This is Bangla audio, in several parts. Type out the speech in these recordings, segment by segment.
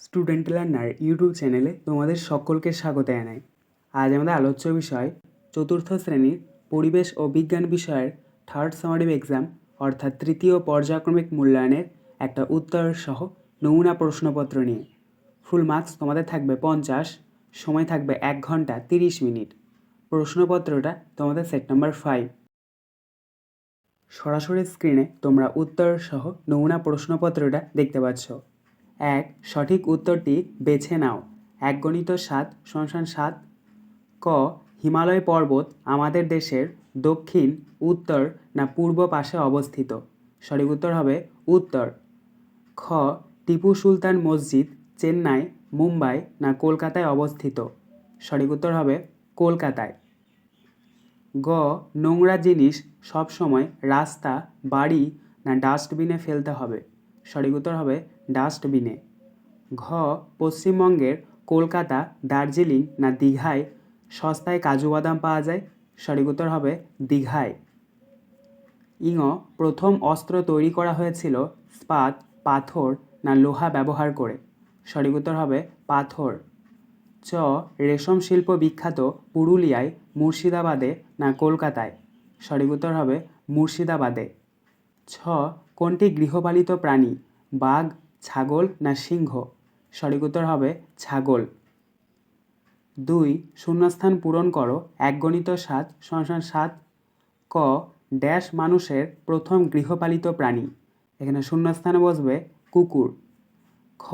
স্টুডেন্ট লার্নার ইউটিউব চ্যানেলে তোমাদের সকলকে স্বাগত জানাই। আজ আমাদের আলোচ্য বিষয় চতুর্থ শ্রেণীর পরিবেশ ও বিজ্ঞান বিষয়ের থার্ড সামারিভ এক্সাম অর্থাৎ তৃতীয় পর্যায়ক্রমিক মূল্যায়নের একটা উত্তর সহ নমুনা প্রশ্নপত্র নিয়ে। ফুল মার্কস তোমাদের থাকবে 50, সময় থাকবে 1 ঘন্টা 30 মিনিট। প্রশ্নপত্রটা তোমাদের সেট নাম্বার 5। সরাসরি স্ক্রিনে তোমরা উত্তর সহ নমুনা প্রশ্নপত্রটা দেখতে পাচ্ছ। 1. সঠিক উত্তরটি বেছে নাও। 1 × 7 = 7। ক. হিমালয় পর্বত আমাদের দেশের দক্ষিণ, উত্তর না পূর্ব পাশে অবস্থিত? সঠিক উত্তর হবে উত্তর। খ. টিপু সুলতান মসজিদ চেন্নাই, মুম্বাই না কলকাতায় অবস্থিত? সঠিক উত্তর হবে কলকাতায়। গ. নোংরা জিনিস সবসময় রাস্তা, বাড়ি না ডাস্টবিনে ফেলতে হবে? সঠিক উত্তর হবে ডাস্টবিনে। ঘ. পশ্চিমবঙ্গের কলকাতা, দার্জিলিং না দীঘায় সস্তায় কাজু বাদাম পাওয়া যায়? সঠিক উত্তর হবে দীঘায়। ইঙ. প্রথম অস্ত্র তৈরি করা হয়েছিল ইস্পাত, পাথর না লোহা ব্যবহার করে? সঠিক উত্তর হবে পাথর। চ. রেশম শিল্প বিখ্যাত পুরুলিয়ায়, মুর্শিদাবাদে না কলকাতায়? সঠিক উত্তর হবে মুর্শিদাবাদে। ছ. কোনটি গৃহপালিত প্রাণী? বাঘ, ছাগল না সিংহ? সঠিক উত্তর হবে ছাগল। 2. শূন্যস্থান পূরণ করো। 1 × 7 = 7। ক. ড্যাশ মানুষের প্রথম গৃহপালিত প্রাণী? এখানে শূন্যস্থানে বসবে কুকুর। খ.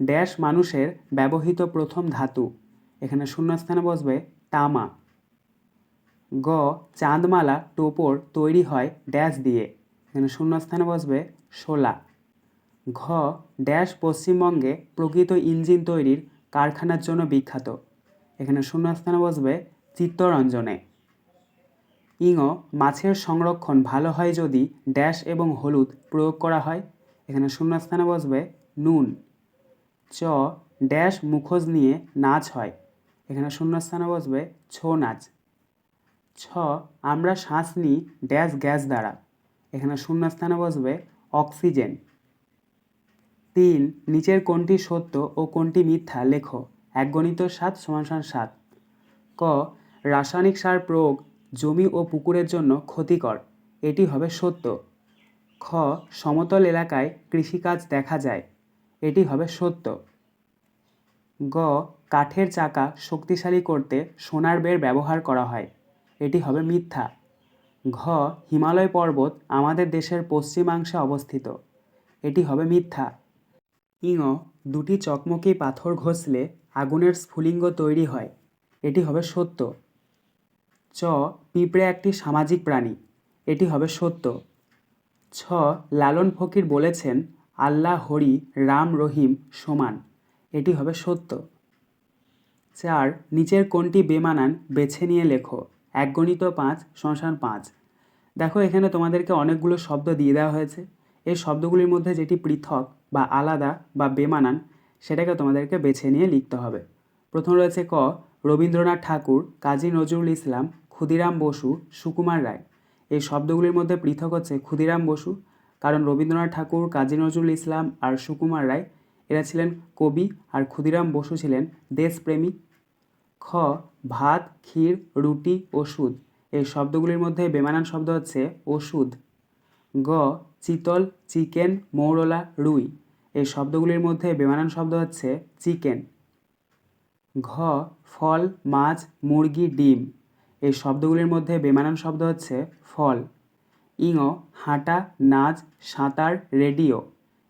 ড্যাশ মানুষের ব্যবহৃত প্রথম ধাতু? এখানে শূন্যস্থানে বসবে তামা। গ. চাঁদমালা টোপর তৈরি হয় ড্যাশ দিয়ে? এখানে শূন্যস্থানে বসবে শোলা। ঘ. ড্যাশ পশ্চিমবঙ্গে প্রকৃত ইঞ্জিন তৈরির কারখানার জন্য বিখ্যাত? এখানে শূন্যস্থানে বসবে চিত্তরঞ্জনে। ইঙ. মাছের সংরক্ষণ ভালো হয় যদি ড্যাশ এবং হলুদ প্রয়োগ করা হয়? এখানে শূন্যস্থানে বসবে নুন। চ. ড্যাশ মুখোশ নিয়ে নাচ হয়? এখানে শূন্যস্থানে বসবে ছৌ নাচ। ছ. আমরা শ্বাস নিই ড্যাশ গ্যাস দ্বারা? এখানে শূন্যস্থানে বসবে অক্সিজেন। 3. নিচের কোনটি সত্য ও কোনটি মিথ্যা লেখো। 1 × 7 = 7। ক. রাসায়নিক সার প্রয়োগ জমি ও পুকুরের জন্য ক্ষতিকর? এটি হবে সত্য। খ. সমতল এলাকায় কৃষিকাজ দেখা যায়? এটি হবে সত্য। গ. কাঠের চাকা শক্তিশালী করতে সোনার বের ব্যবহার করা হয়? এটি হবে মিথ্যা। ঘ. হিমালয় পর্বত আমাদের দেশের পশ্চিমাংশে অবস্থিত? এটি হবে মিথ্যা। ইঙ. দুটি চকমকি পাথর ঘষলে আগুনের স্ফুলিঙ্গ তৈরি হয়? এটি হবে সত্য। চ. পিঁপড়ে একটি সামাজিক প্রাণী? এটি হবে সত্য। ছ. লালন ফকির বলেছেন আল্লাহ, হরি, রাম, রহিম সমান? এটি হবে সত্য। 4. নিচের কোনটি বেমানান বেছে নিয়ে লেখো। 1 × 5 = 5। দেখো এখানে তোমাদেরকে অনেকগুলো শব্দ দিয়ে দেওয়া হয়েছে। এই শব্দগুলির মধ্যে যেটি পৃথক বা আলাদা বা বেমানান সেটাকে তোমাদেরকে বেছে নিয়ে লিখতে হবে। প্রথম রয়েছে ক. রবীন্দ্রনাথ ঠাকুর, কাজী নজরুল ইসলাম, ক্ষুদিরাম বসু, সুকুমার রায়। এই শব্দগুলির মধ্যে পৃথক হচ্ছে ক্ষুদিরাম বসু, কারণ রবীন্দ্রনাথ ঠাকুর, কাজী নজরুল ইসলাম আর সুকুমার রায় এরা ছিলেন কবি আর ক্ষুদিরাম বসু ছিলেন দেশপ্রেমী। খ. ভাত, ক্ষীর, রুটি, ওষুধ। এই শব্দগুলির মধ্যে বেমানান শব্দ হচ্ছে ওষুধ। গ. চিতল, চিকেন, মৌরলা, রুই। এই শব্দগুলির মধ্যে বেমানান শব্দ হচ্ছে চিকেন। ঘ. ফল, মাছ, মুরগি, ডিম। এই শব্দগুলির মধ্যে বেমানান শব্দ হচ্ছে ফল। ইঙ. হাঁটা, নাচ, সাঁতার, রেডিও।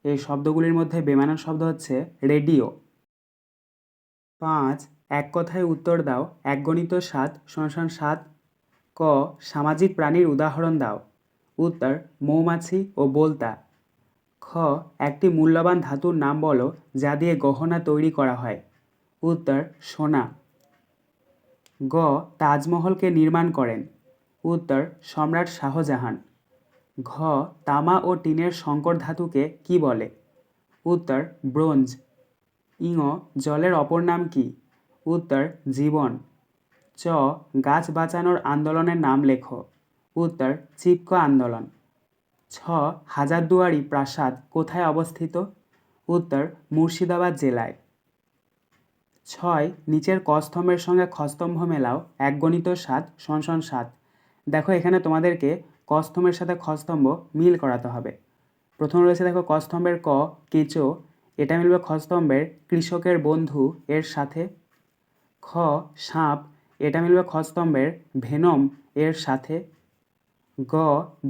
এই শব্দগুলির মধ্যে বেমানান শব্দ হচ্ছে রেডিও। 5. এক কথায় উত্তর দাও। 1 × 7 = 7। ক. সামাজিক প্রাণীর উদাহরণ দাও। উত্তর মৌমাছি ও বোলতা। খ. একটি মূল্যবান ধাতুর নাম বলো যা দিয়ে গহনা তৈরি করা হয়। উত্তর সোনা। গ. তাজমহলকে নির্মাণ করেন? উত্তর সম্রাট শাহজাহান। ঘ. তামা ও টিনের সংকর ধাতুকে কি বলে? উত্তর ব্রোঞ্জ। ইঙ. জলের অপর নাম কি? উত্তর জীবন। চ. গাছ বাঁচানোর আন্দোলনের নাম লেখো। উত্তর চিপকো আন্দোলন। ছ. হাজারদুয়ারি প্রাসাদ কোথায় অবস্থিত? উত্তর মুর্শিদাবাদ জেলায়। 6 নিচের ক স্তম্ভের সঙ্গে খ স্তম্ভ মেলাও 1 × 7 = 7। দেখো এখানে তোমাদেরকে ক স্তম্ভের সাথে খ স্তম্ভ মিল করাতে হবে। প্রথম রয়েছে দেখো ক স্তম্ভের ক কেঁচো, এটা মিলবে খ স্তম্ভের কৃষকের বন্ধু এর সাথে। খ সাপ, এটা মিলবে খ স্তম্ভের ভেনম এর সাথে। গ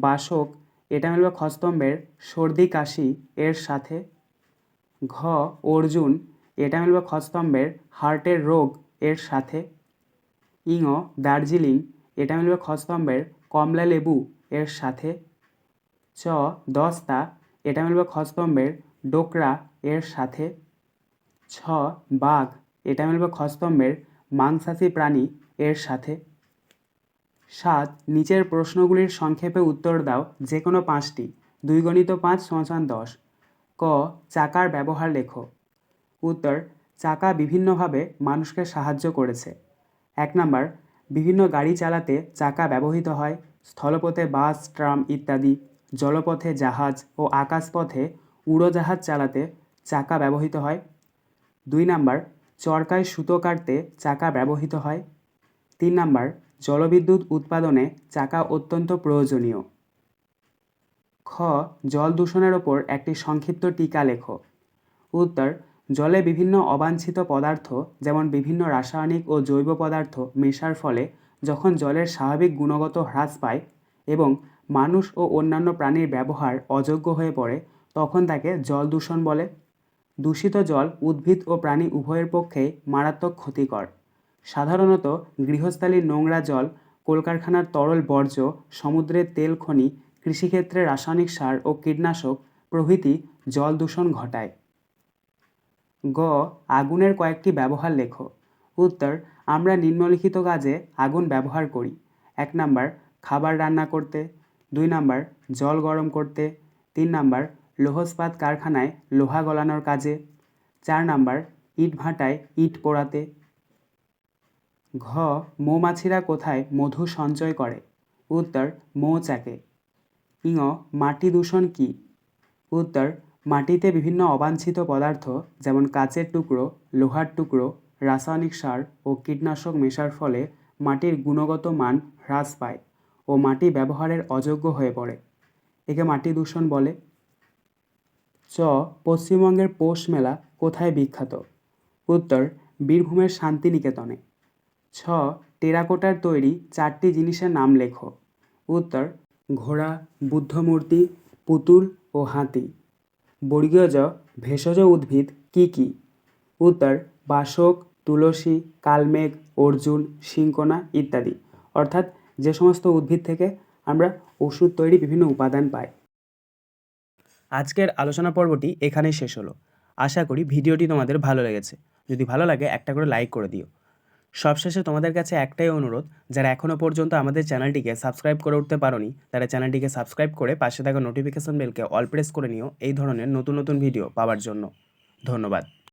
বাসক, এটা মিলবে খ স্তম্ভের সর্দি কাশি এর সাথে। ঘ অর্জুন, এটা মিলবে খ স্তম্ভের হার্টের রোগ এর সাথে। ইঙ দার্জিলিং, এটা মিলবে খ স্তম্ভের কমলা লেবু এর সাথে। চ দস্তা, এটা মিলবে খ স্তম্ভের ডোকরা এর সাথে। ছ বাঘ, এটা মিলবে খ স্তম্ভের মাংসাশী প্রাণী এর সাথে। 7 নিচের প্রশ্নগুলির সংক্ষেপে উত্তর দাও যে কোনো 5টি। 2 × 5 = 10। ক চাকার ব্যবহার লেখো। উত্তর, চাকা বিভিন্নভাবে মানুষকে সাহায্য করেছে। 1 নাম্বার, বিভিন্ন গাড়ি চালাতে চাকা ব্যবহৃত হয়। স্থলপথে বাস, ট্রাম ইত্যাদি। জলপথে জাহাজ ও আকাশপথে উড়োজাহাজ চালাতে চাকা ব্যবহৃত হয়। 2 নাম্বার, চরকায় সুতো কাটতে চাকা ব্যবহৃত হয়। 3 নাম্বার, জলবিদ্যুৎ উৎপাদনে চাকা অত্যন্ত প্রয়োজনীয়। খ জল দূষণের ওপর একটি সংক্ষিপ্ত টিকা লেখো। উত্তর, জলে বিভিন্ন অবাঞ্ছিত পদার্থ যেমন বিভিন্ন রাসায়নিক ও জৈব পদার্থ মেশার ফলে যখন জলের স্বাভাবিক গুণগত হ্রাস পায় এবং মানুষ ও অন্যান্য প্রাণীর ব্যবহার অযোগ্য হয়ে পড়ে তখন তাকে জল দূষণ বলে। দূষিত জল উদ্ভিদ ও প্রাণী উভয়ের পক্ষেই মারাত্মক ক্ষতিকর। সাধারণত গৃহস্থালির নোংরা জল, কলকারখানার তরল বর্জ্য, সমুদ্রের তেল খনি, কৃষিক্ষেত্রে রাসায়নিক সার ও কীটনাশক প্রভৃতি জল দূষণ ঘটায়। গ আগুনের কয়েকটি ব্যবহার লেখো। উত্তর, আমরা নিম্নলিখিত কাজে আগুন ব্যবহার করি। 1 নাম্বার, খাবার রান্না করতে। 2 নাম্বার, জল গরম করতে। 3 নাম্বার, লৌহ ইস্পাত কারখানায় লোহা গলানোর কাজে। 4 নাম্বার, ইটভাটায় ইট পোড়াতে। ঘ মৌমাছিরা কোথায় মধু সঞ্চয় করে। উত্তর, মৌচাকে। ইঙ মাটি দূষণ কী। উত্তর, মাটিতে বিভিন্ন অবাঞ্ছিত পদার্থ যেমন কাচের টুকরো, লোহার টুকরো, রাসায়নিক সার ও কীটনাশক মেশার ফলে মাটির গুণগত মান হ্রাস পায় ও মাটি ব্যবহারের অযোগ্য হয়ে পড়ে। একে মাটি দূষণ বলে। চ পশ্চিমবঙ্গের পৌষ মেলা কোথায় বিখ্যাত। উত্তর, বীরভূমের শান্তিনিকেতনে। ছ টেরাকোটার তৈরি 4টি জিনিসের নাম লেখো। উত্তর, ঘোড়া, বুদ্ধমূর্তি, পুতুল ও হাতি। বর্গীয় জ ভেষজ উদ্ভিদ কী কী। উত্তর, বাসক, তুলসী, কালমেঘ, অর্জুন, সিংকোনা ইত্যাদি। অর্থাৎ যে সমস্ত উদ্ভিদ থেকে আমরা ওষুধ তৈরি বিভিন্ন উপাদান পাই। আজকের আলোচনা পর্বটি এখানেই শেষ হলো। আশা করি ভিডিওটি তোমাদের ভালো লেগেছে। যদি ভালো লাগে একটা করে লাইক করে দিও। সবশেষে তোমাদের কাছে একটাই অনুরোধ, যারা এখনও পর্যন্ত আমাদের চ্যানেলটিকে সাবস্ক্রাইব করে উঠতে পারোনি তারা চ্যানেলটিকে সাবস্ক্রাইব করে পাশে থাকা নোটিফিকেশন বেলকে অল প্রেস করে নিও এই ধরনের নতুন নতুন ভিডিও পাওয়ার জন্য। ধন্যবাদ।